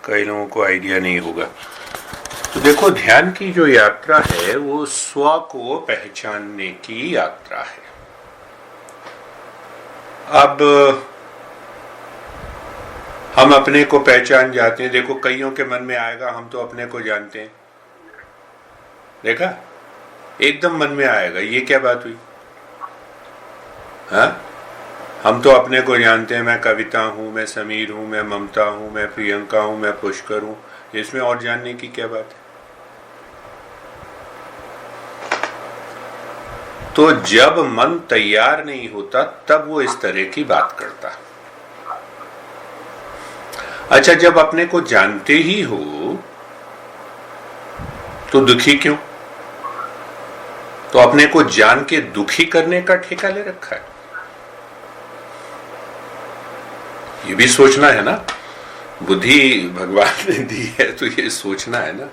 कई लोगों को आइडिया नहीं होगा। तो देखो, ध्यान की जो यात्रा है वो स्व को पहचानने की यात्रा है। अब हम अपने को पहचान जाते हैं। देखो, कईयों के मन में आएगा हम तो अपने को जानते हैं। देखा, एकदम मन में आएगा ये क्या बात हुई। हाँ, हम तो अपने को जानते हैं, मैं कविता हूं, मैं समीर हूं, मैं ममता हूं, मैं प्रियंका हूं, मैं पुष्कर हूं। इसमें और जानने की क्या बात है। तो जब मन तैयार नहीं होता तब वो इस तरह की बात करता। अच्छा, जब अपने को जानते ही हो तो दुखी क्यों? तो अपने को जान के दुखी करने का ठेका ले रखा है। ये भी सोचना है ना, बुद्धि भगवान ने दी है तो ये सोचना है ना।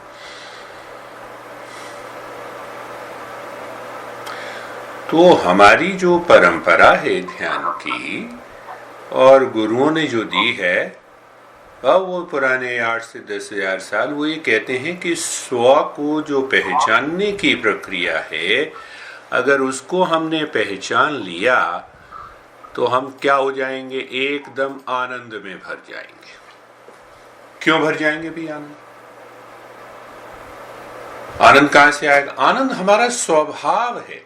तो हमारी जो परंपरा है ध्यान की और गुरुओं ने जो दी है, अब वो पुराने 8 से 10,000 साल, वो ये कहते हैं कि स्व को जो पहचानने की प्रक्रिया है, अगर उसको हमने पहचान लिया तो हम क्या हो जाएंगे, एकदम आनंद में भर जाएंगे। क्यों भर जाएंगे भी आनंद? आनंद कहां से आएगा? आनंद हमारा स्वभाव है,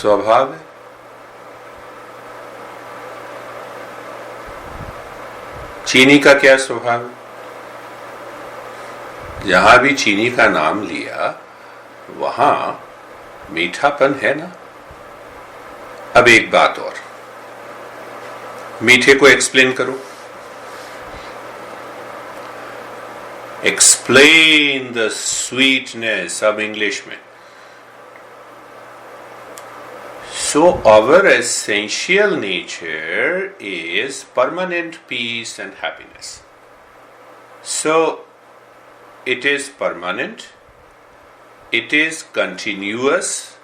स्वभाव है। चीनी का क्या स्वभाव है? जहां भी चीनी का नाम लिया वहां मीठापन है ना। अब एक बात और, मीठे को एक्सप्लेन करो। एक्सप्लेन द स्वीटनेस, अब इंग्लिश में। So our essential nature is permanent peace and happiness. So it is permanent, it is continuous,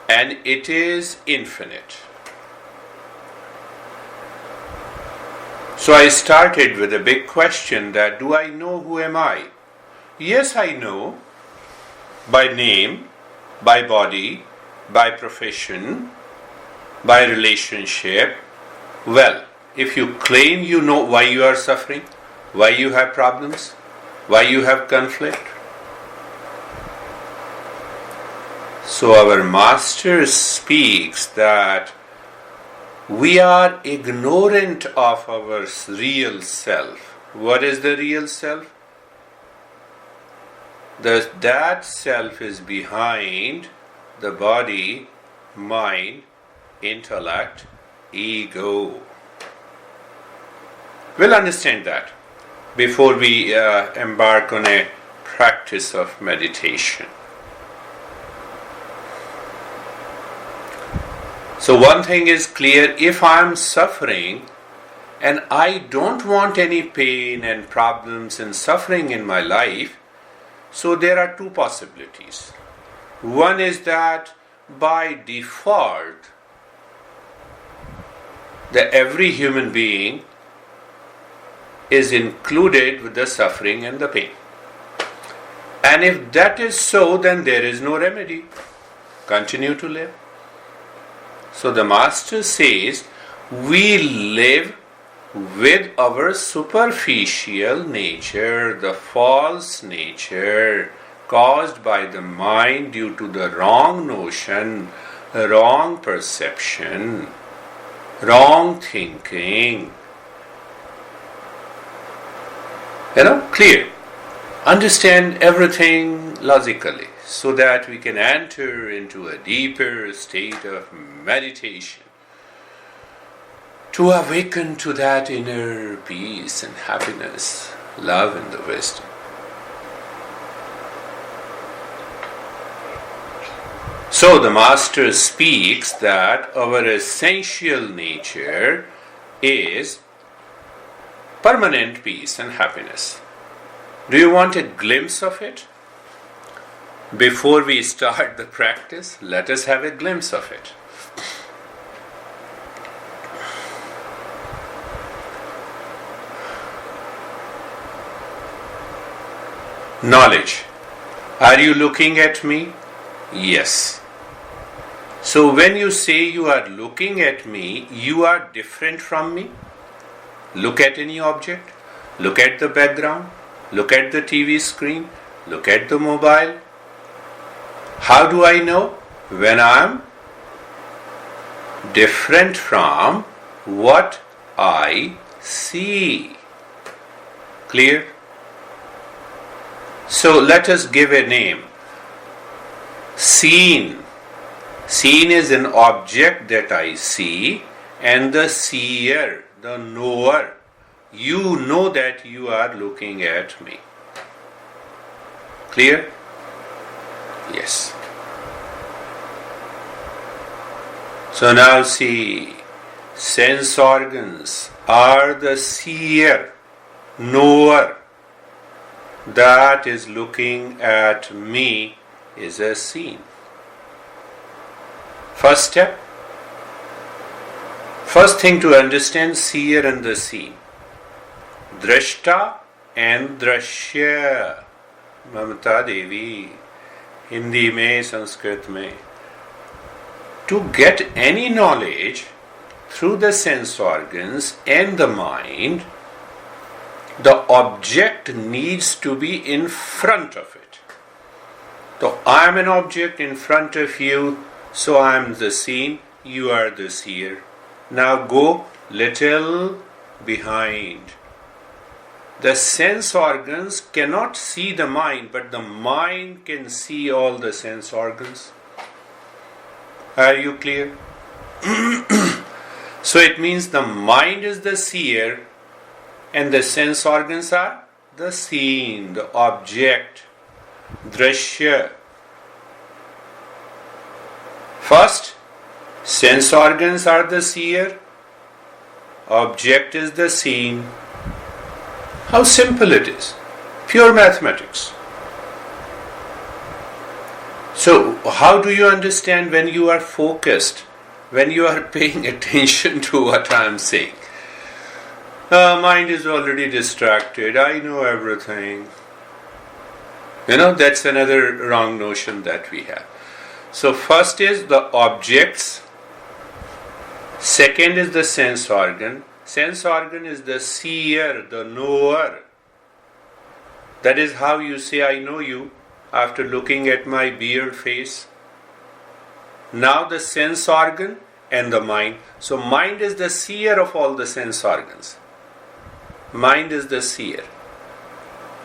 and it is infinite. So I started with a big question that, do I know who am I? Yes, I know, by name, by body, by profession, by relationship. Well, if you claim you know why you are suffering, why you have problems, why you have conflict. So our master speaks that we are ignorant of our real self. What is the real self? That self is behind the body, mind, intellect, ego. We'll understand that before we embark on a practice of meditation. So one thing is clear, if I am suffering and I don't want any pain and problems and suffering in my life, so there are two possibilities. One is that by default, that every human being is included with the suffering and the pain. And if that is so, then there is no remedy. Continue to live. So the Master says, we live with our superficial nature, the false nature, caused by the mind due to the wrong notion, wrong perception, wrong thinking. Clear. Understand everything logically so that we can enter into a deeper state of meditation to awaken to that inner peace and happiness, love and the wisdom. So the Master speaks that our essential nature is permanent peace and happiness. Do you want a glimpse of it? Before we start the practice, let us have a glimpse of it. knowledge. Are you looking at me? Yes. So when you say you are looking at me, you are different from me. Look at any object. Look at the background. Look at the TV screen. Look at the mobile. How do I know? When I am different from what I see. Clear? So let us give a name. Seen. Seen is an object that I see, and the seer, the knower, you know that you are looking at me. Clear? Yes. So now see, sense organs are the seer, knower, that is looking at me is a seen. First step, first thing to understand seer and the seen. Drashta and drashya. Mamata Devi, Hindi mein, Sanskrit mein. To get any knowledge through the sense organs and the mind, the object needs to be in front of it. So I am an object in front of you, so I am the seen, you are the seer. Now go little behind. The sense organs cannot see the mind, but the mind can see all the sense organs. Are you clear? So it means the mind is the seer and the sense organs are the seen, the object, drashya. First, sense organs are the seer, object is the seen. How simple it is. Pure mathematics. So, how do you understand when you are focused, when you are paying attention to what I am saying? Mind is already distracted. I know everything. That's another wrong notion that we have. So, first is the objects. Second is the sense organ. Sense organ is the seer, the knower. That is how you say, I know you, after looking at my beard face. Now the sense organ and the mind. So mind is the seer of all the sense organs. Mind is the seer.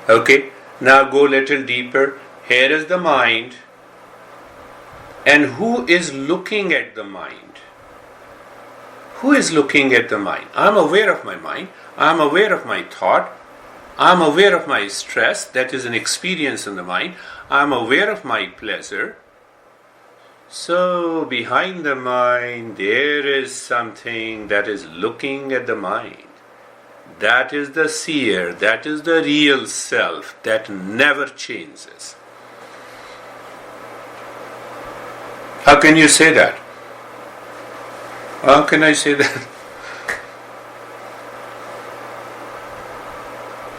Okay, now go little deeper. Here is the mind. And who is looking at the mind? Who is looking at the mind? I am aware of my mind. I am aware of my thought. I am aware of my stress. That is an experience in the mind. I am aware of my pleasure. So behind the mind there is something that is looking at the mind. That is the seer. That is the real self that never changes. How can you say that? How can I say that?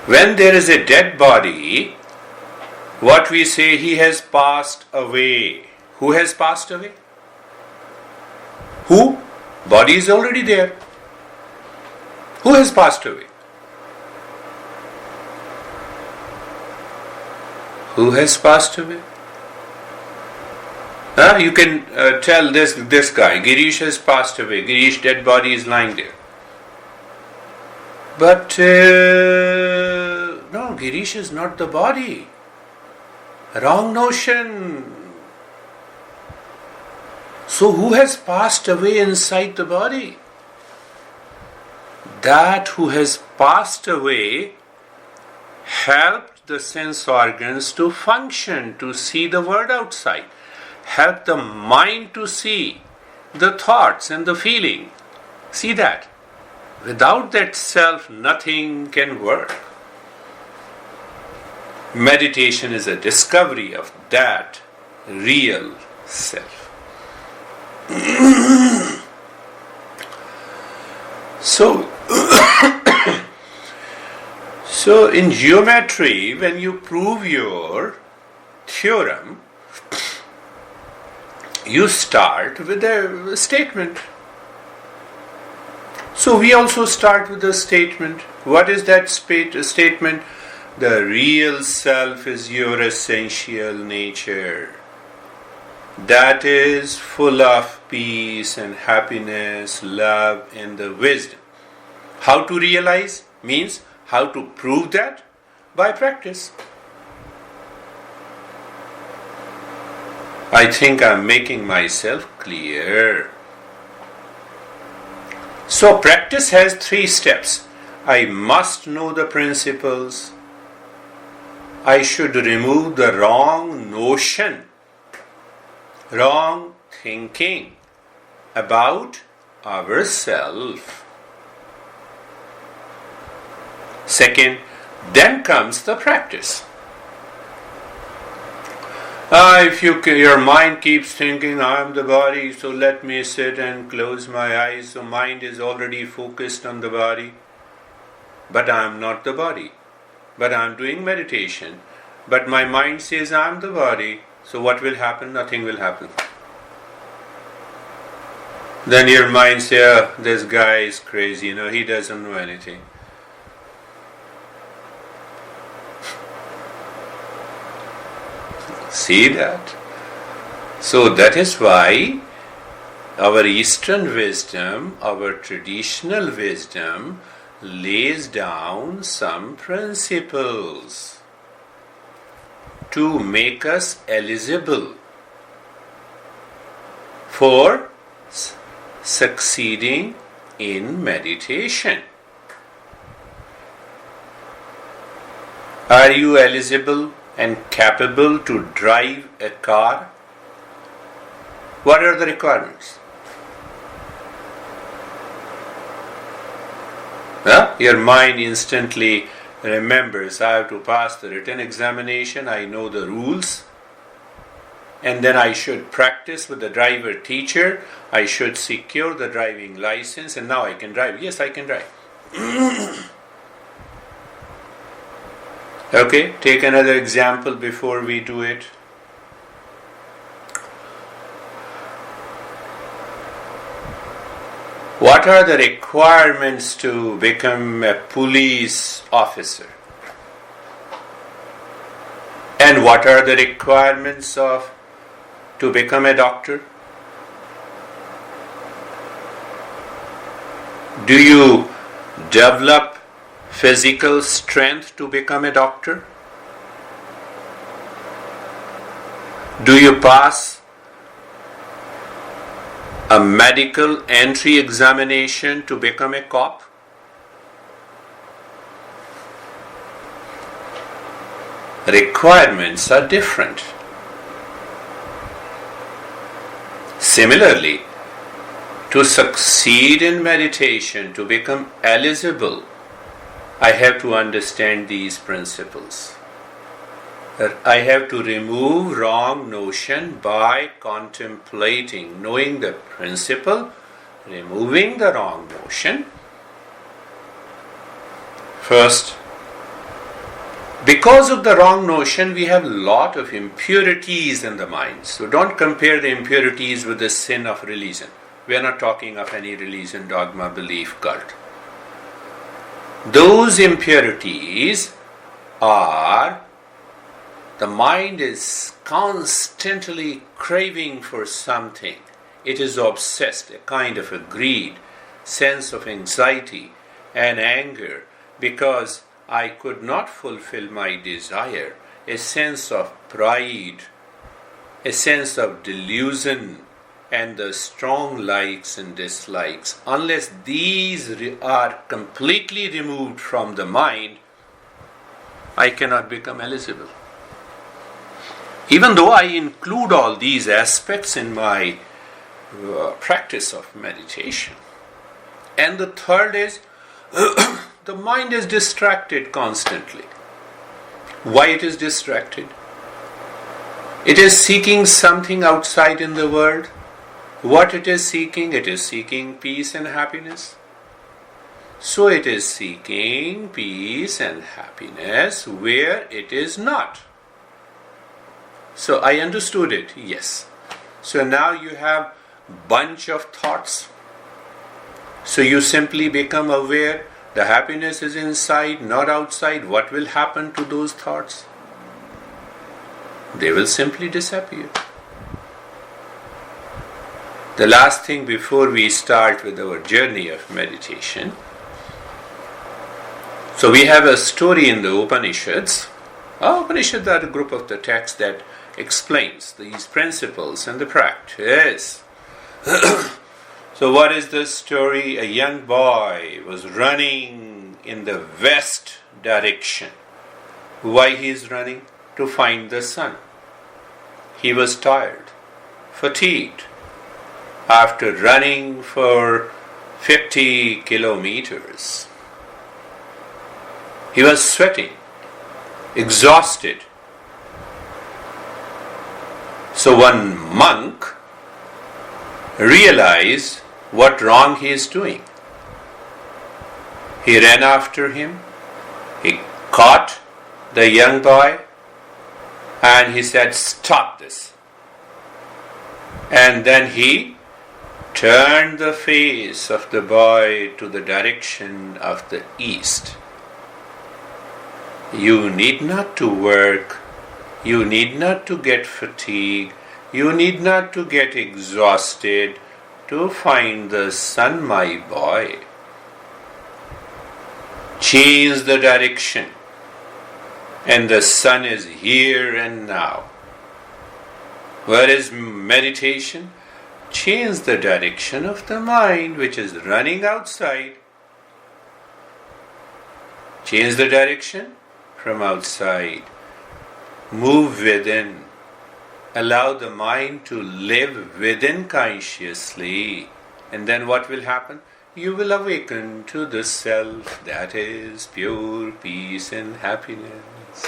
When there is a dead body, what we say, he has passed away. Who has passed away? Who? Body is already there. Who has passed away? Who has passed away? You can tell this guy, Girish has passed away. Girish dead body is lying there. But no, Girish is not the body. Wrong notion. So who has passed away inside the body? That who has passed away helped the sense organs to function, to see the world outside. Help the mind to see the thoughts and the feeling. See that. Without that self, nothing can work. Meditation is a discovery of that real self. So in geometry, when you prove your theorem, you start with a statement. So we also start with a statement. What is that statement? The real self is your essential nature. That is full of peace and happiness, love and the wisdom. How to realize means how to prove that? By practice. I think I'm making myself clear. So practice has 3 steps. I must know the principles. I should remove the wrong notion, wrong thinking about ourself. Second, then comes the practice. If your mind keeps thinking, I am the body, so let me sit and close my eyes. So mind is already focused on the body. But I am not the body. But I am doing meditation. But my mind says I am the body. So what will happen? Nothing will happen. Then your mind says, oh, this guy is crazy, he doesn't know anything. See that? So that is why our Eastern wisdom, our traditional wisdom, lays down some principles to make us eligible for succeeding in meditation. Are you eligible and capable to drive a car? What are the requirements? Your mind instantly remembers, I have to pass the written examination, I know the rules, and then I should practice with the driver teacher, I should secure the driving license, and now I can drive. Yes, I can drive. Okay, take another example before we do it. What are the requirements to become a police officer? And what are the requirements to become a doctor? Do you develop physical strength to become a doctor? Do you pass a medical entry examination to become a cop? Requirements are different. Similarly, to succeed in meditation, to become eligible, I have to understand these principles. I have to remove wrong notion by contemplating, knowing the principle, removing the wrong notion. First, because of the wrong notion, we have a lot of impurities in the mind. So don't compare the impurities with the sin of religion. We are not talking of any religion, dogma, belief, cult. Those impurities are the mind is constantly craving for something. It is obsessed, a kind of a greed, sense of anxiety and anger because I could not fulfill my desire, a sense of pride, a sense of delusion, and the strong likes and dislikes. Unless these are completely removed from the mind, I cannot become eligible. Even though I include all these aspects in my practice of meditation. And the third is, the mind is distracted constantly. Why it is distracted? It is seeking something outside in the world. What it is seeking? It is seeking peace and happiness. So it is seeking peace and happiness where it is not. So I understood it, yes. So now you have bunch of thoughts. So you simply become aware the happiness is inside, not outside. What will happen to those thoughts? They will simply disappear. The last thing before we start with our journey of meditation. So we have a story in the Upanishads. Upanishads are a group of the texts that explains these principles and the practice. So what is the story? A young boy was running in the west direction. Why he is running? To find the sun. He was tired, fatigued, after running for 50 kilometers. He was sweating, exhausted. So one monk realized what wrong he is doing. He ran after him. He caught the young boy and he said, "Stop this." And then he turned the face of the boy to the direction of the east. You need not to work. You need not to get fatigued. You need not to get exhausted to find the sun, my boy. Change the direction, and the sun is here and now. Where is meditation? Change the direction of the mind which is running outside. Change the direction from outside. Move within. Allow the mind to live within consciously. And then what will happen? You will awaken to the self that is pure peace and happiness.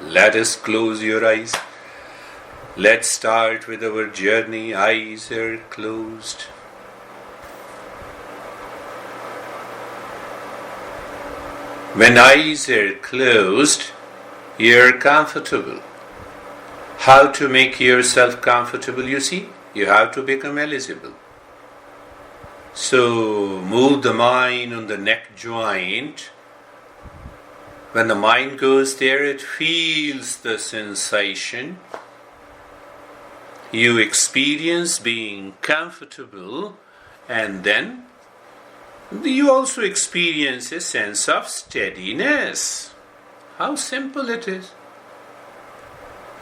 Let us close your eyes. Let's start with our journey. Eyes are closed. When eyes are closed, you're comfortable. How to make yourself comfortable? You see, you have to become eligible. So move the mind on the neck joint. When the mind goes there, it feels the sensation. You experience being comfortable, and then you also experience a sense of steadiness. How simple it is.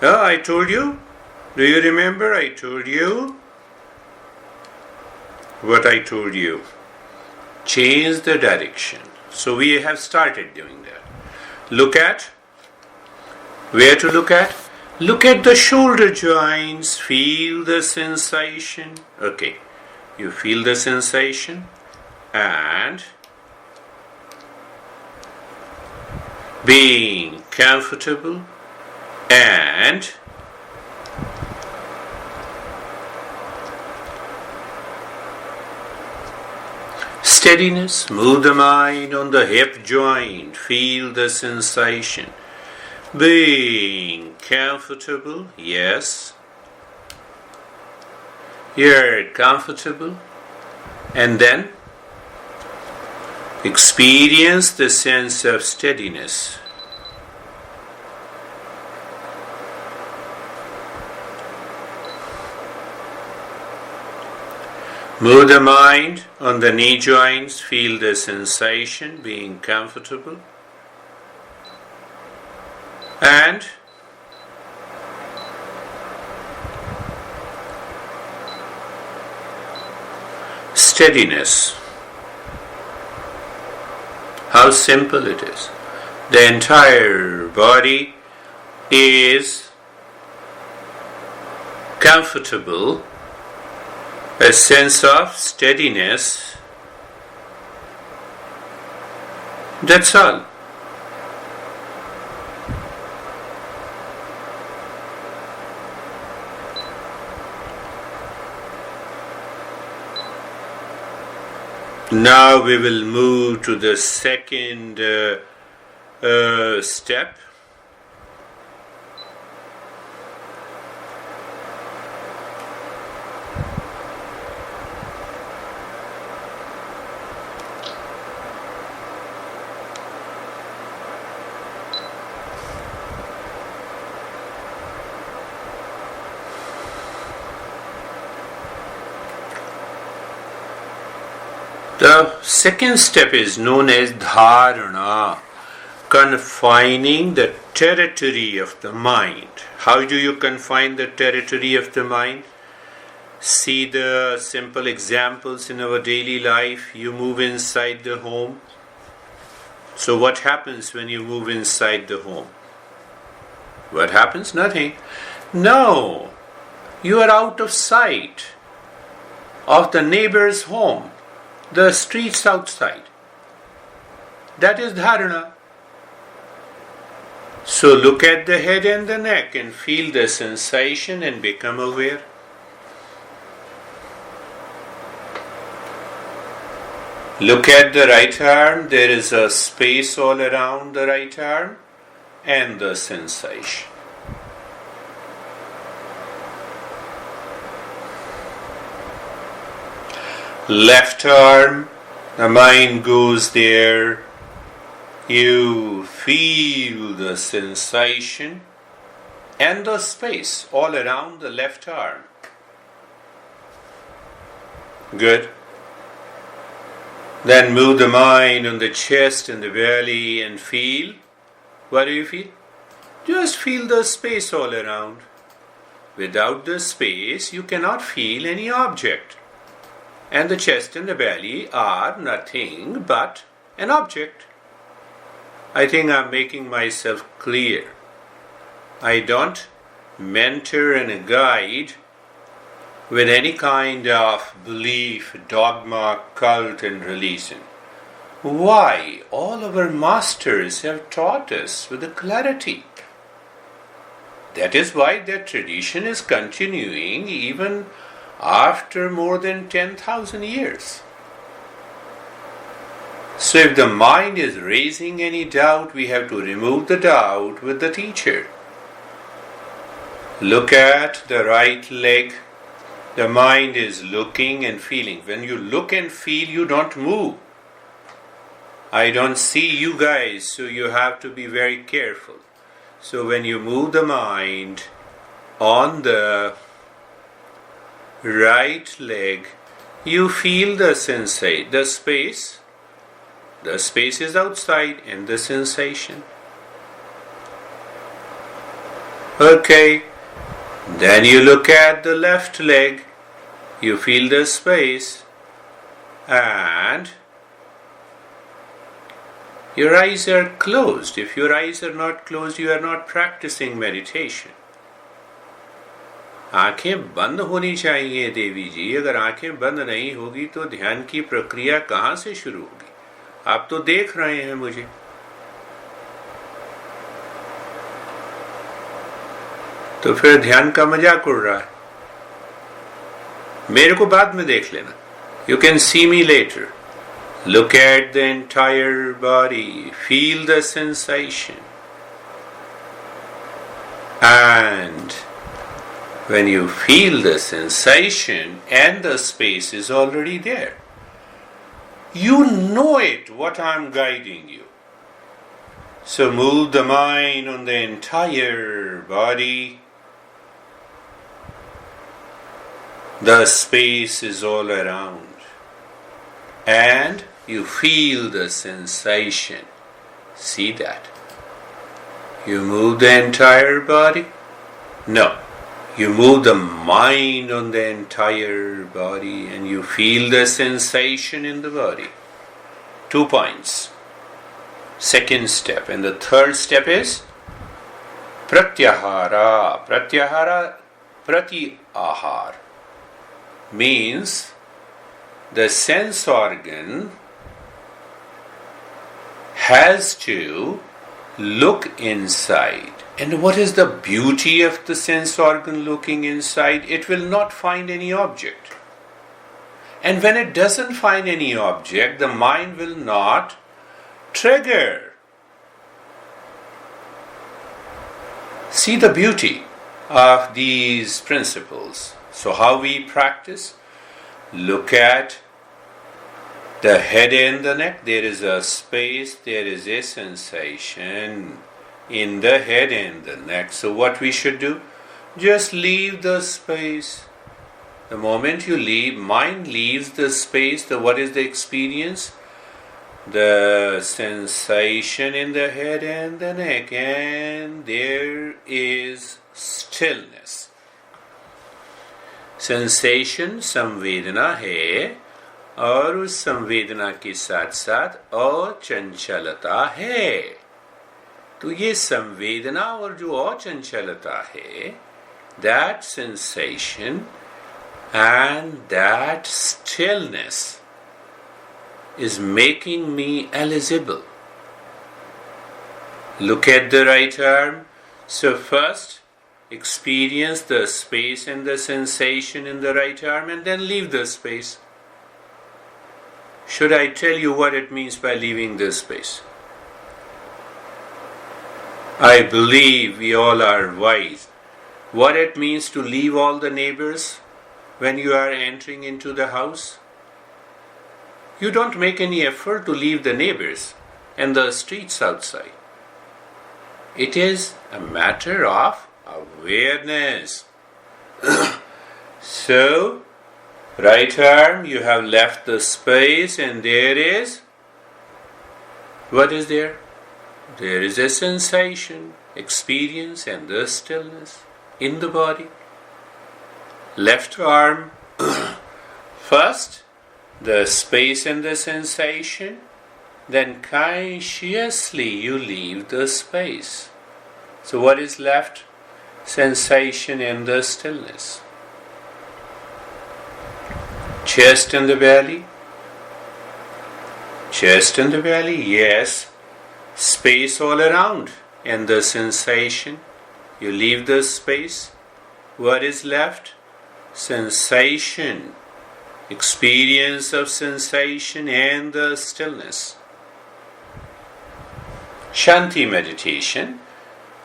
I told you. Do you remember I told you? What I told you. Change the direction. So we have started doing that. Look at. Where to look at? Look at the shoulder joints. Feel the sensation. Okay. You feel the sensation. And being comfortable and steadiness. Move the mind on the hip joint. Feel the sensation. Being comfortable, yes. You're comfortable. And then experience the sense of steadiness. Move the mind on the knee joints, feel the sensation, being comfortable. And steadiness. How simple it is. The entire body is comfortable, a sense of steadiness. That's all. Now we will move to the second step. The second step is known as dharana, confining the territory of the mind. How do you confine the territory of the mind? See the simple examples in our daily life. You move inside the home. So what happens when you move inside the home? What happens? Nothing. No, you are out of sight of the neighbor's home, the streets outside. That is dharana. So look at the head and the neck and feel the sensation and become aware. Look at the right arm. There is a space all around the right arm and the sensation. Left arm, the mind goes there. You feel the sensation and the space all around the left arm. Good. Then move the mind on the chest and the belly and feel. What do you feel? Just feel the space all around. Without the space, you cannot feel any object. And the chest and the belly are nothing but an object. I think I'm making myself clear. I don't mentor and guide with any kind of belief, dogma, cult and religion. Why? All our masters have taught us with a clarity. That is why their tradition is continuing even after more than 10,000 years. So if the mind is raising any doubt, we have to remove the doubt with the teacher. Look at the right leg. The mind is looking and feeling. When you look and feel, you don't move. I don't see you guys, so you have to be very careful. So when you move the mind on the right leg, you feel the sensation, the space. The space is outside and the sensation. Okay. Then you look at the left leg. You feel the space. And your eyes are closed. If your eyes are not closed, you are not practicing meditation. आंखें बंद होनी चाहिए देवी जी. अगर आंखें बंद नहीं होगी तो ध्यान की प्रक्रिया कहाँ से शुरू होगी? आप तो देख रहे हैं मुझे. तो फिर ध्यान का मजाक उड़ रहा है. मेरे को बाद में देख लेना. You can see me later. Look at the entire body. Feel the sensation. And when you feel the sensation and the space is already there, you know it, what I'm guiding you. So move the mind on the entire body. The space is all around. And you feel the sensation. See that? You move the entire body? No. You move the mind on the entire body and you feel the sensation in the body. 2 points. Second step. And the third step is pratyahara. Pratyahara, pratyahar means the sense organ has to look inside. And what is the beauty of the sense organ looking inside? It will not find any object. And when it doesn't find any object, the mind will not trigger. See the beauty of these principles. So how we practice? Look at the head and the neck. There is a space, there is a sensation in the head and the neck. So what we should do? Just leave the space. The moment you leave, mind leaves the space, what is the experience? The sensation in the head and the neck, and there is stillness. Sensation संवेदना है और उस संवेदना के साथ साथ अचंचलता है. तो ये संवेदना और जो अचंचलता है, that sensation and that stillness is making me eligible. Look at the right arm. So first, experience the space and the sensation in the right arm and then leave the space. Should I tell you what it means by leaving this space? I believe we all are wise. What it means to leave all the neighbors when you are entering into the house? You don't make any effort to leave the neighbors and the streets outside. It is a matter of awareness. So, right arm, you have left the space and there is, what is there? There is a sensation, experience and the stillness in the body. Left arm, first the space and the sensation, then consciously you leave the space. So what is left? Sensation and the stillness. Chest and the belly. Chest and the belly, yes. Space all around and the sensation. You leave the space. What is left? Sensation, experience of sensation and the stillness. Shanti meditation,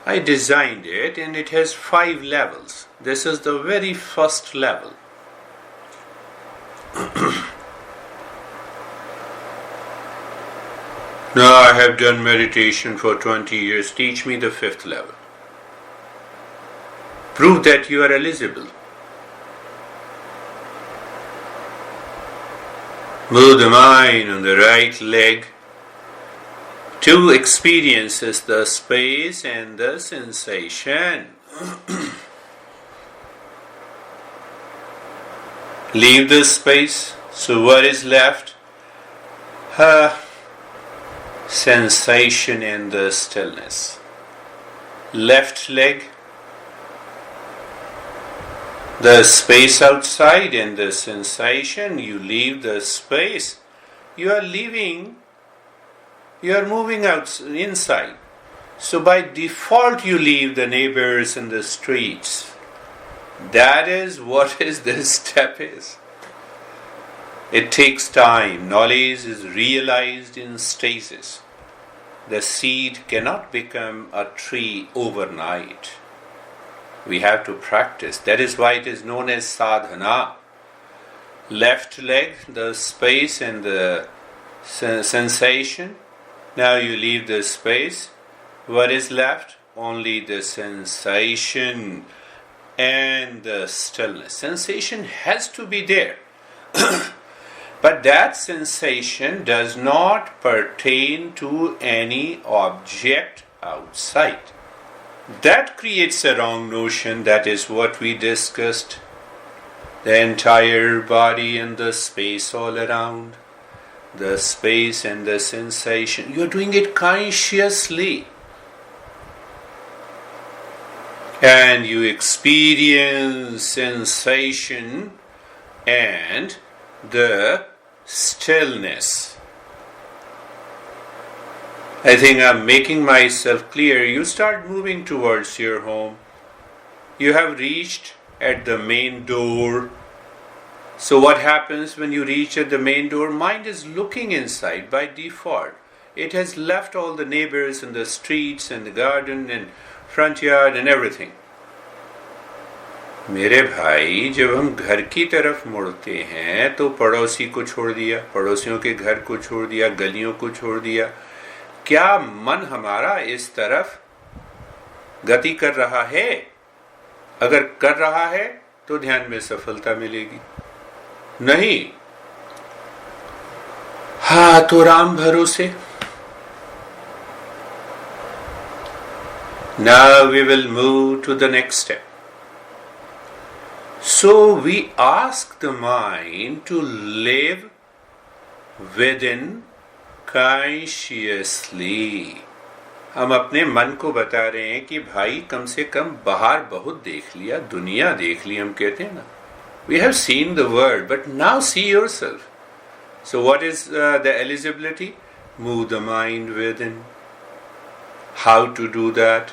I designed it and it has 5 levels. This is the very first level. Now I have done meditation for 20 years. Teach me the 5th level. Prove that you are eligible. Move the mind on the right leg. 2 experiences the space and the sensation. Leave the space. So what is left? Sensation and the stillness. Left leg. The space outside and the sensation, you leave the space. You are leaving, you are moving out inside. So by default you leave the neighbors and the streets. That is what this step is. It takes time. Knowledge is realized in stages. The seed cannot become a tree overnight. We have to practice. That is why it is known as sadhana. Left leg, the space and the sensation. Now you leave the space. What is left? Only the sensation and the stillness. Sensation has to be there. But that sensation does not pertain to any object outside. That creates a wrong notion. That is what we discussed. The entire body and the space all around. The space and the sensation. You are doing it consciously. And you experience sensation and the stillness. I think I'm making myself clear. You start moving towards your home. You have reached at the main door. So what happens when you reach at the main door? Mind is looking inside by default. It has left all the neighbors and the streets and the garden and front yard and everything. मेरे भाई, जब हम घर की तरफ मुड़ते हैं तो पड़ोसी को छोड़ दिया, पड़ोसियों के घर को छोड़ दिया, गलियों को छोड़ दिया. क्या मन हमारा इस तरफ गति कर रहा है? अगर कर रहा है तो ध्यान में सफलता मिलेगी. नहीं, हाँ तो राम भरोसे. Now we will move to the next step. So we ask the mind to live within consciously. हम अपने मन को बता रहे हैं कि भाई कम से कम बाहर बहुत देख लिया, दुनिया देख ली, हम कहते हैं ना. We have seen the world, but now see yourself. So what is the eligibility? Move the mind within. How to do that?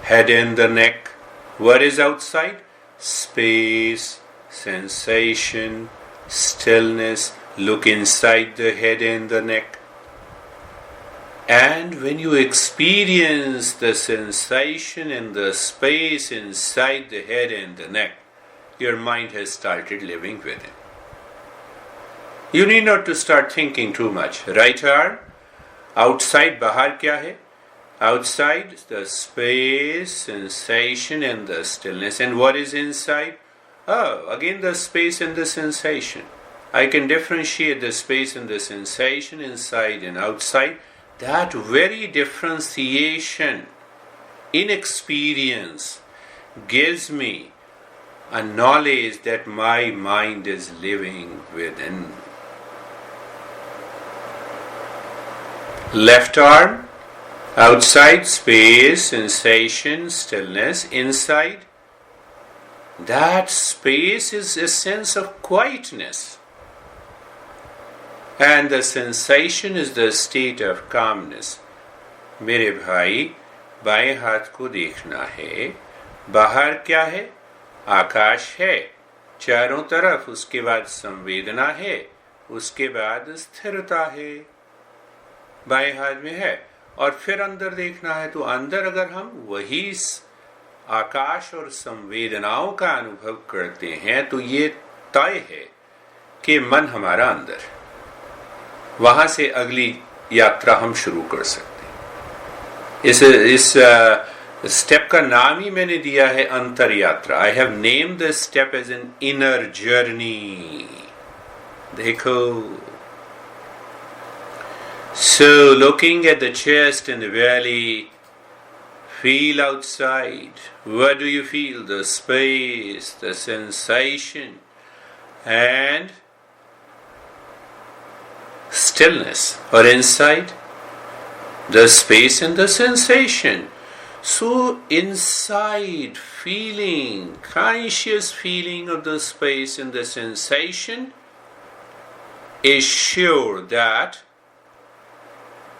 Head and the neck. What is outside? Space, sensation, stillness. Look inside the head and the neck. And when you experience the sensation and the space inside the head and the neck, your mind has started living within. You need not to start thinking too much. Right arm, outside, bahar kya hai? Outside, the space, sensation and the stillness. And what is inside? Oh, again the space and the sensation. I can differentiate the space and the sensation inside and outside. That very differentiation in experience gives me a knowledge that my mind is living within. Left arm, outside, space, sensation, stillness. Inside, that space is a sense of quietness. And the sensation is the state of calmness. मेरे भाई, बाएं हाथ को देखना है. बाहर क्या है? आकाश है चारों तरफ. उसके बाद संवेदना है. उसके बाद स्थिरता है. बाएं हाथ में है. और फिर अंदर देखना है तो अंदर अगर हम वही आकाश और संवेदनाओं का अनुभव करते हैं तो ये तय है कि मन हमारा अंदर. वहां से अगली यात्रा हम शुरू कर सकते हैं. इस स्टेप का नाम ही मैंने दिया है अंतर यात्रा. I have named this step as an inner journey. देखो. So looking at the chest and the belly, feel outside. What do you feel? The space, the sensation, and stillness. Or inside, the space and the sensation. So inside, feeling, conscious feeling of the space and the sensation is sure that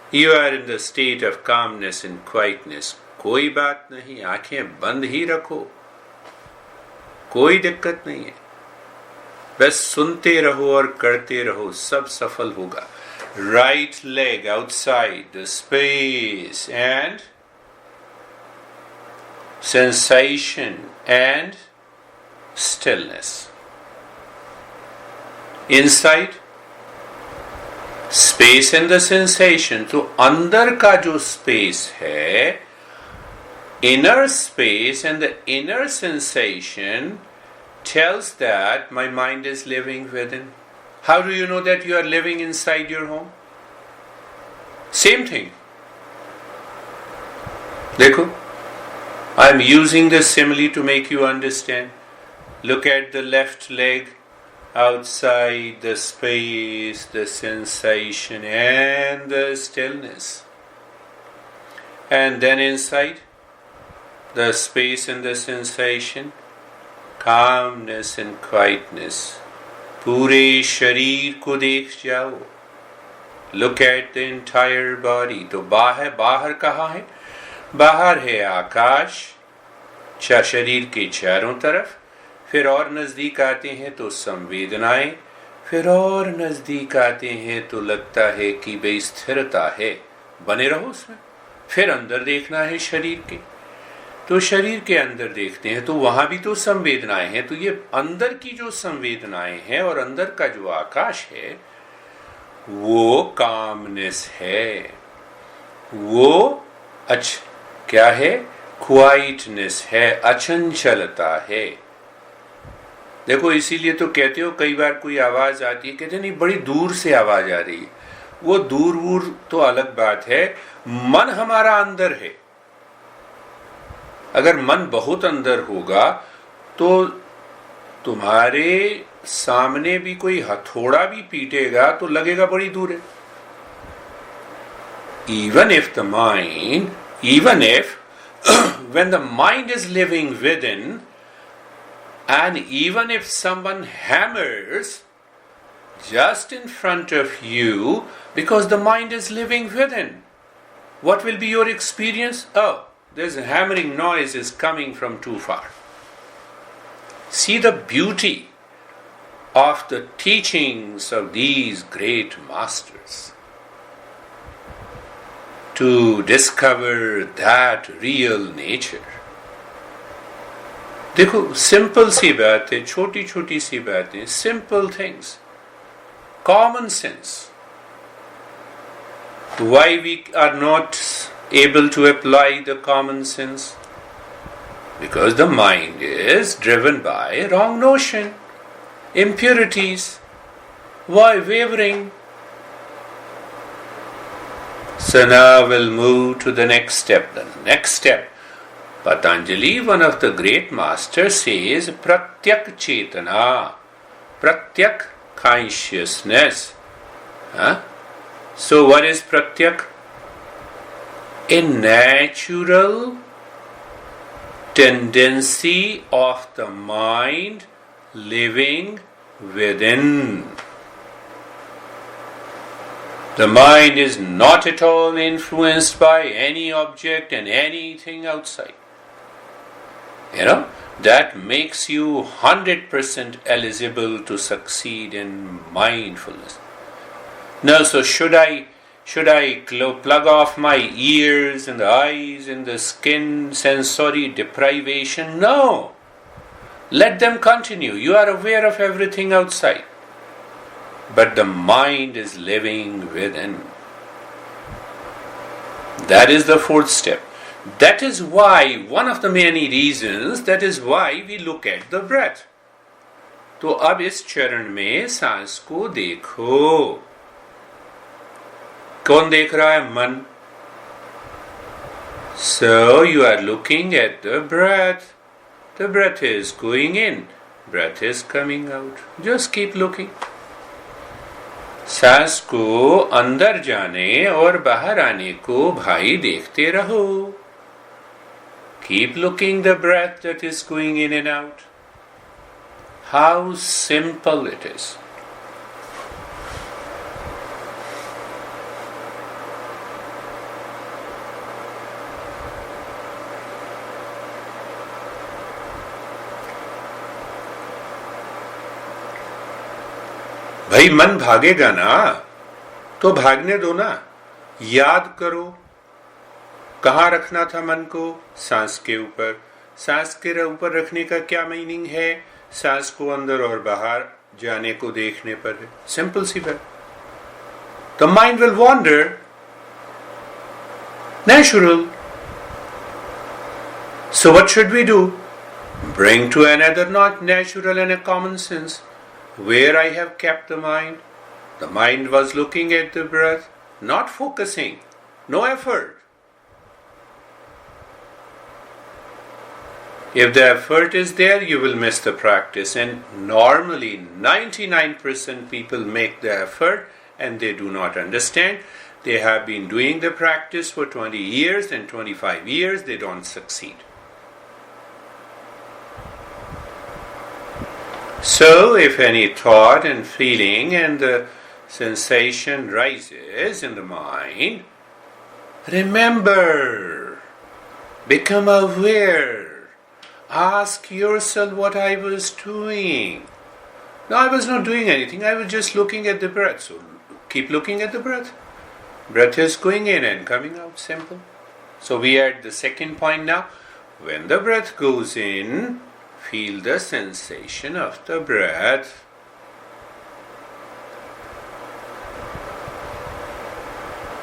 you are in the state of calmness and quietness. कोई बात नहीं, आंखें बंद ही रखो, कोई दिक्कत नहीं है. बस सुनते रहो और करते रहो, सब सफल होगा. Right leg outside, the space and sensation and stillness. Inside, space and the sensation. तो अंदर का जो स्पेस है, inner space and the inner sensation tells that my mind is living within. How do you know that you are living inside your home? Same thing. देखो, I am using this simile to make you understand. Look at the left leg. Outside, the space, the sensation and the stillness. And then inside, the space and the sensation, calmness and quietness. पूरे शरीर को देख जाओ. Look at the entire body. तो बाहर कहाँ है? बाहर है आकाश, शरीर के चारों तरफ. फिर और नज़दीक आते हैं तो संवेदनाएं, फिर और नज़दीक आते हैं तो लगता है कि भाई स्थिरता है, बने रहो उसमें। फिर अंदर देखना है शरीर के, तो शरीर के अंदर देखते हैं तो वहां भी तो संवेदनाएं हैं। तो ये अंदर की जो संवेदनाएं हैं और अंदर का जो आकाश है वो कामनेस है, वो क्या है, क्वाइटनेस है, अचंचलता है। देखो इसीलिए तो कहते हो, कई बार कोई आवाज आती है, कहते नहीं बड़ी दूर से आवाज आ रही है। वो दूर वूर तो अलग बात है, मन हमारा अंदर है। अगर मन बहुत अंदर होगा तो तुम्हारे सामने भी कोई हथौड़ा भी पीटेगा तो लगेगा बड़ी दूर है। even if when the mind is living within, and even if someone hammers just in front of you, because the mind is living within, what will be your experience? Oh, there's a hammering noise is coming from too far. See the beauty of the teachings of these great masters to discover that real nature. देखो simple सी बात है, छोटी छोटी सी बातें, simple things, common sense. Why we are not able to apply the common sense? Because the mind is driven by wrong notion, impurities, wavering. So now we'll move to the next step. The next step, Patanjali, one of the great masters, says Pratyak Chetana, Pratyak consciousness. So what is Pratyak? A natural tendency of the mind living within. The mind is not at all influenced by any object and anything outside. That makes you 100% eligible to succeed in mindfulness. Now, so should I plug off my ears and the eyes and the skin, sensory deprivation? No. Let them continue. You are aware of everything outside. But the mind is living within. That is the fourth step. That is why, one of the many reasons, that is why we look at the breath. तो अब इस चरण में सांस को देखो. कौन देख रहा है? मन. So you are looking at the breath. The breath is going in, breath is coming out. Just keep looking. सांस को अंदर जाने और बाहर आने को भाई देखते रहो. Keep looking the breath that is going in and out. How simple it is. भाई मन भागेगा ना, तो भागने दो ना. याद करो कहाँ रखना था मन को? सांस के ऊपर. सांस के ऊपर रखने का क्या मीनिंग है? सांस को अंदर और बाहर जाने को देखने पर है. सिंपल सी बात. The mind will wander, natural. So what should we do? Bring to another not natural and a common sense. Where I have kept the mind? The mind was looking at the breath, not focusing, no effort. If the effort is there, you will miss the practice. And normally 99% people make the effort and they do not understand. They have been doing the practice for 20 years and 25 years, they don't succeed. So, if any thought and feeling and the sensation rises in the mind, remember, become aware Ask yourself what I was doing. No, I was not doing anything. I was just looking at the breath. So keep looking at the breath. Breath is going in and coming out. Simple. So we are at the second point now. When the breath goes in, feel the sensation of the breath.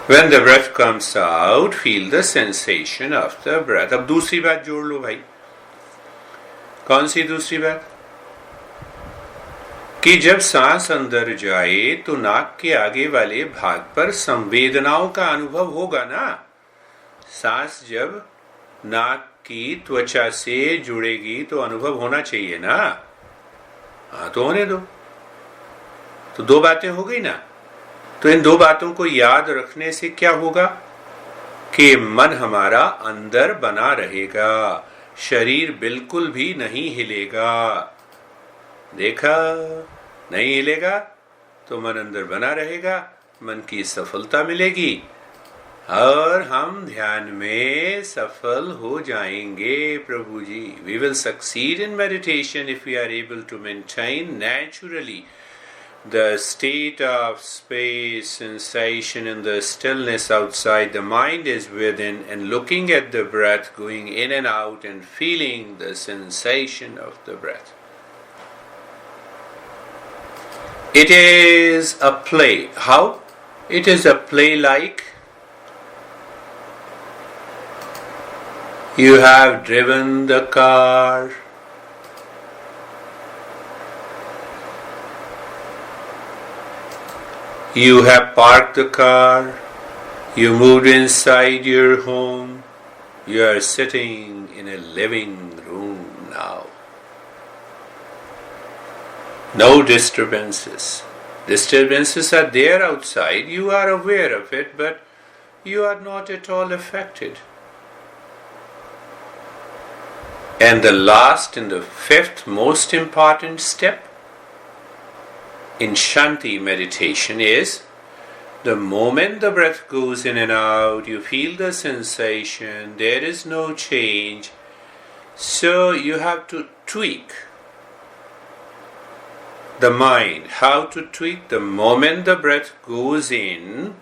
When the breath comes out, feel the sensation of the breath. अब दूसरी बात जोड़ लो भाई. कौन सी दूसरी बात? कि जब सांस अंदर जाए तो नाक के आगे वाले भाग पर संवेदनाओं का अनुभव होगा ना. सांस जब नाक की त्वचा से जुड़ेगी तो अनुभव होना चाहिए ना. हाँ तो होने दो. तो दो बातें हो गई ना. तो इन दो बातों को याद रखने से क्या होगा कि मन हमारा अंदर बना रहेगा, शरीर बिल्कुल भी नहीं हिलेगा. देखा, नहीं हिलेगा तो मन अंदर बना रहेगा, मन की सफलता मिलेगी और हम ध्यान में सफल हो जाएंगे. प्रभु जी, we will succeed in meditation if we are able to maintain naturally the state of space, sensation, and the stillness outside. The mind is within, and looking at the breath going in and out and feeling the sensation of the breath. It is a play. How? It is a play like you have driven the car. You have parked the car. You moved inside your home. You are sitting in a living room now. No disturbances. Disturbances are there outside. You are aware of it, but you are not at all affected. And the last and the fifth most important step in Shanti meditation is the moment the breath goes in and out, you feel the sensation, there is no change. So you have to tweak the mind. How to tweak? The moment the breath goes in,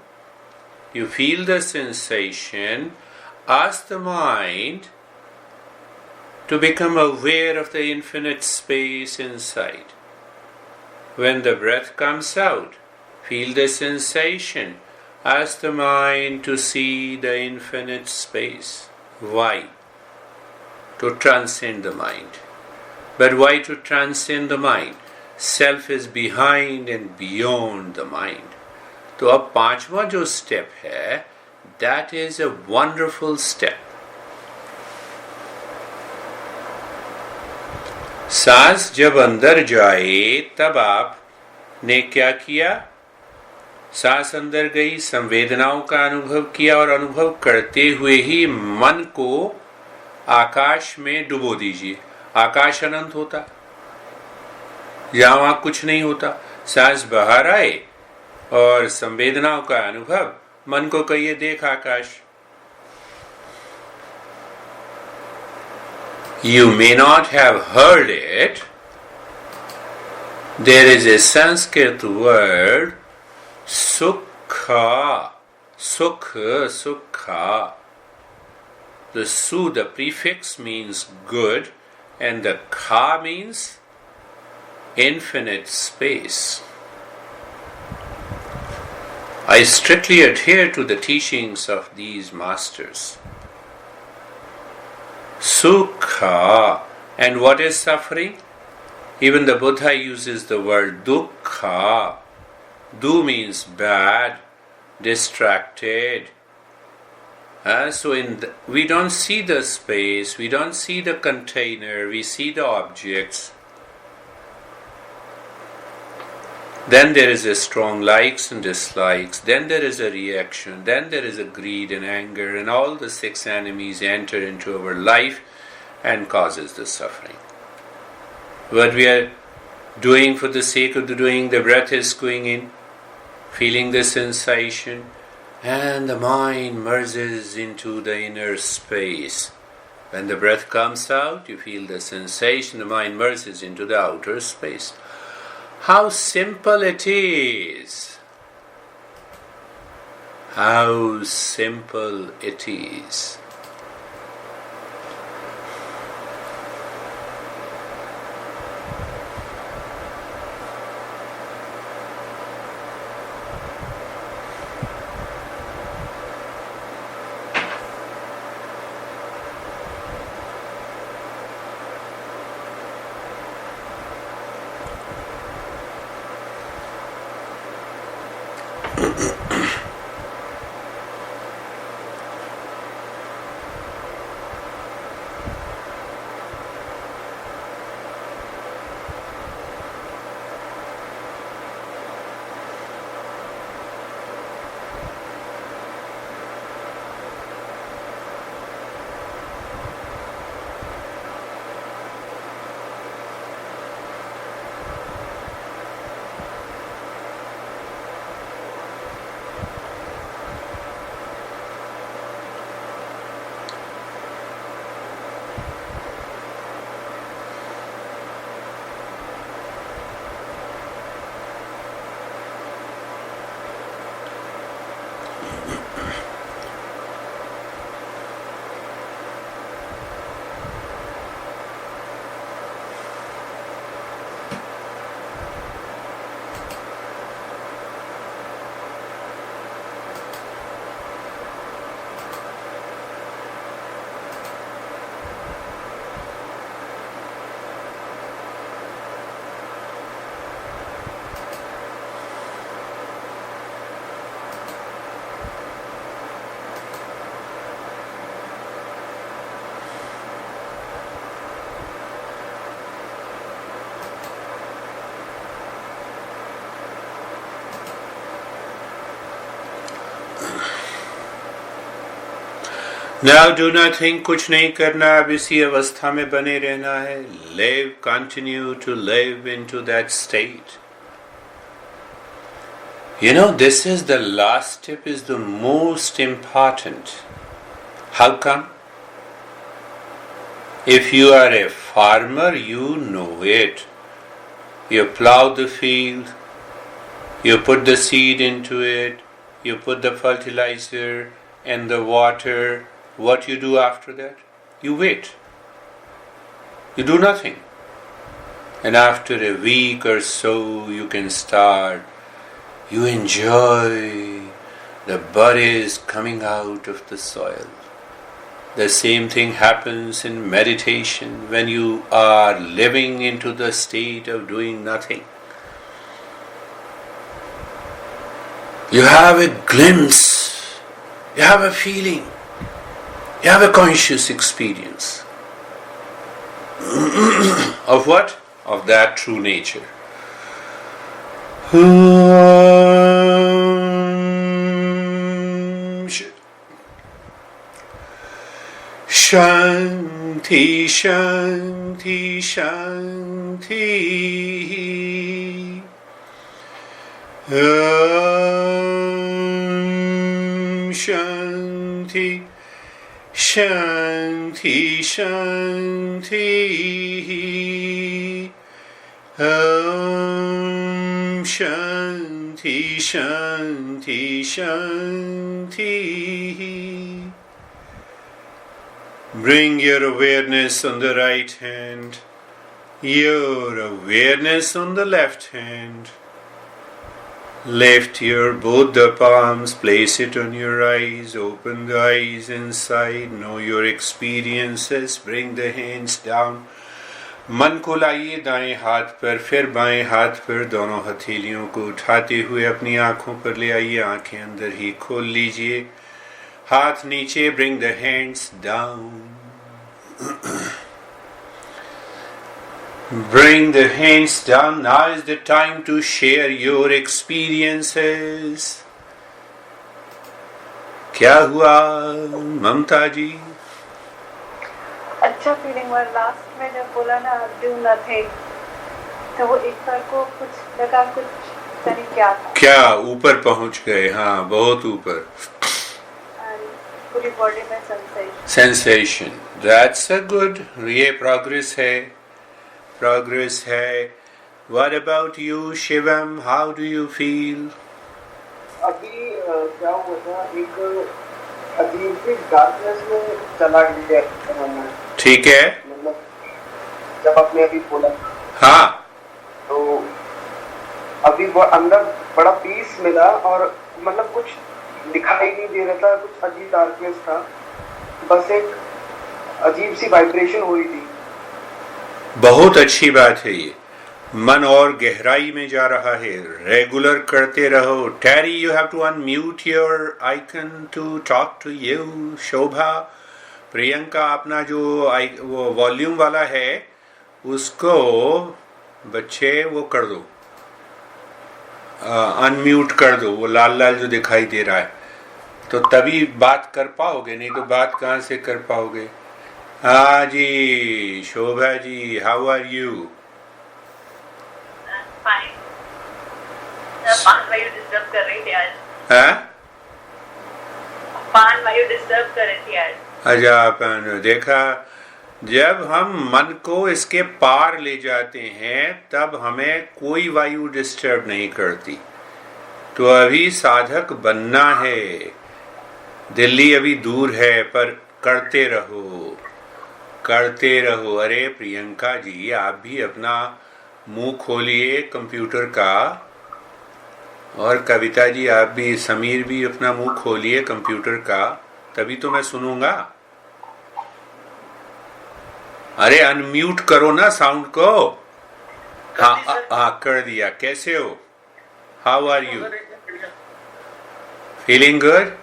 you feel the sensation, ask the mind to become aware of the infinite space inside. When the breath comes out, feel the sensation. Ask the mind to see the infinite space. Why? To transcend the mind. But why to transcend the mind? Self is behind and beyond the mind. तो अब पांचवा जो step है, that is a wonderful step. सांस जब अंदर जाए तब आपने क्या किया? सांस अंदर गई, संवेदनाओं का अनुभव किया और अनुभव करते हुए ही मन को आकाश में डुबो दीजिए. आकाश अनंत होता, जहां वहां कुछ नहीं होता. सांस बाहर आए और संवेदनाओं का अनुभव, मन को कहिए देख आकाश. You may not have heard it. There is a Sanskrit word, sukha. Sukha. The su, the prefix, means good, and the kha means infinite space. I strictly adhere to the teachings of these masters. Sukha. And what is suffering? Even the Buddha uses the word dukkha. Du means bad, distracted. So we don't see the space, we don't see the container, we see the objects. Then there is a strong likes and dislikes, then there is a reaction, then there is a greed and anger, and all the six enemies enter into our life and causes the suffering. What we are doing for the sake of the doing, the breath is going in, feeling the sensation, and the mind merges into the inner space. When the breath comes out, you feel the sensation, the mind merges into the outer space. How simple it is! How simple it is! Now do not think कुछ नहीं करना, अब इसी अवस्था में बने रहना है. Live, continue to live into that state. You know, this is the last step, is the most important. How come? If you are a farmer, you know it. You plow the field, you put the seed into it, you put the fertilizer and the water. What you do after that? You wait. You do nothing. And after a week or so, you can start. You enjoy the buddies coming out of the soil. The same thing happens in meditation when you are living into the state of doing nothing. You have a glimpse, you have a feeling, you have a conscious experience of what? Of that true nature. Shanti, Shanti, Shanti. Shanti, Shanti, Shanti. Shanti, Shanti, Shanti. Bring your awareness on the right hand, your awareness on the left hand. Lift your both the palms, place it on your eyes, open the eyes inside, know your experiences, bring the hands down. मन को लाइए दाएं हाथ पर, फिर बाएं हाथ पर दोनों हथेलियों को उठाते हुए अपनी आंखों पर ले आइए, आंखें अंदर ही खोल लीजिए, हाथ नीचे, bring the hands down. Bring the hands down. Now is the time to share your experiences. क्या हुआ ममता जी? अच्छा फीलिंग हुआ. लास्ट में जब बोला ना डू नथिंग, तो वो एक बार को कुछ लगा, कुछ नहीं क्या था. क्या ऊपर पहुंच गए? हाँ, बहुत ऊपर. पूरी बॉडी में सेंसेशन. That's a good. ये progress है. Progress है. What about you, Shivam? How do you feel? अभी क्या हुआ था, एक अजीब सी डार्कनेस में चला गया मैं. ठीक है. मतलब जब आपने अभी बोला, हाँ, तो अभी अंदर बड़ा पीस मिला और मतलब कुछ दिखाई नहीं दे रहा था, कुछ अजीब डार्कनेस था, बस एक अजीब सी वाइब्रेशन हो रही थी. बहुत अच्छी बात है ये. मन और गहराई में जा रहा है. रेगुलर करते रहो. Terry, you have to unmute your icon to talk to you. Shobha, Priyanka, अपना जो वो वॉल्यूम वाला है उसको बच्चे वो कर दो, अनम्यूट कर दो. वो लाल लाल जो दिखाई दे रहा है, तो तभी बात कर पाओगे, नहीं तो बात कहाँ से कर पाओगे. हाँ जी, Shobha ji, how are you? Fine. पान वायु डिस्टर्ब कर रही थी आज. हाँ, पान वायु डिस्टर्ब कर रही थी आज. अच्छा, अपन देखा, जब हम मन को इसके पार ले जाते हैं तब हमें कोई वायु डिस्टर्ब नहीं करती. तो अभी साधक बनना है. दिल्ली अभी दूर है, पर करते रहो, करते रहो. अरे प्रियंका जी, आप भी अपना मुंह खोलिए कंप्यूटर का, और कविता जी आप भी, समीर भी अपना मुंह खोलिए कंप्यूटर का, तभी तो मैं सुनूंगा. अरे अनम्यूट करो ना साउंड को. हाँ हाँ, कर दिया. कैसे हो? How are you? Feeling good?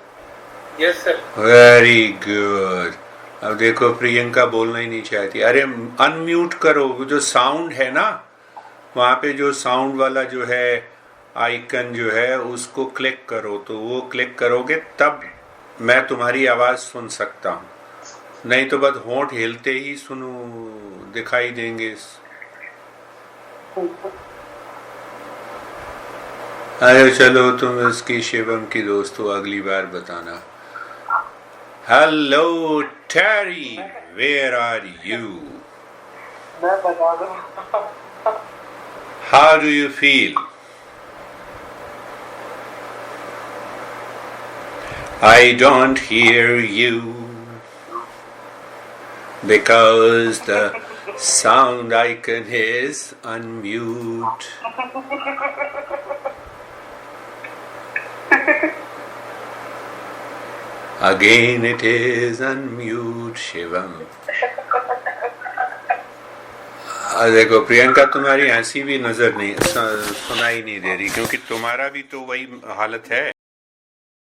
Yes sir. Very good. अब देखो, प्रियंका बोलना ही नहीं चाहती. अरे अनम्यूट करो. वो जो साउंड है ना, वहाँ पे जो साउंड वाला जो है आइकन जो है, उसको क्लिक करो. तो वो क्लिक करोगे तब मैं तुम्हारी आवाज़ सुन सकता हूँ. नहीं तो बस होंठ हिलते ही सुनो, दिखाई देंगे. अरे चलो, तुम इसकी शिवम की दोस्त हो, अगली बार बताना. Hello Terry, where are you? मैं बता दूं. How do you feel? I don't hear you because the sound icon is unmute. Again it is unmute, Shivam. देखो प्रियंका, तुम्हारी हंसी भी नजर नहीं, सुनाई नहीं दे रही, क्योंकि तुम्हारा भी तो वही हालत है.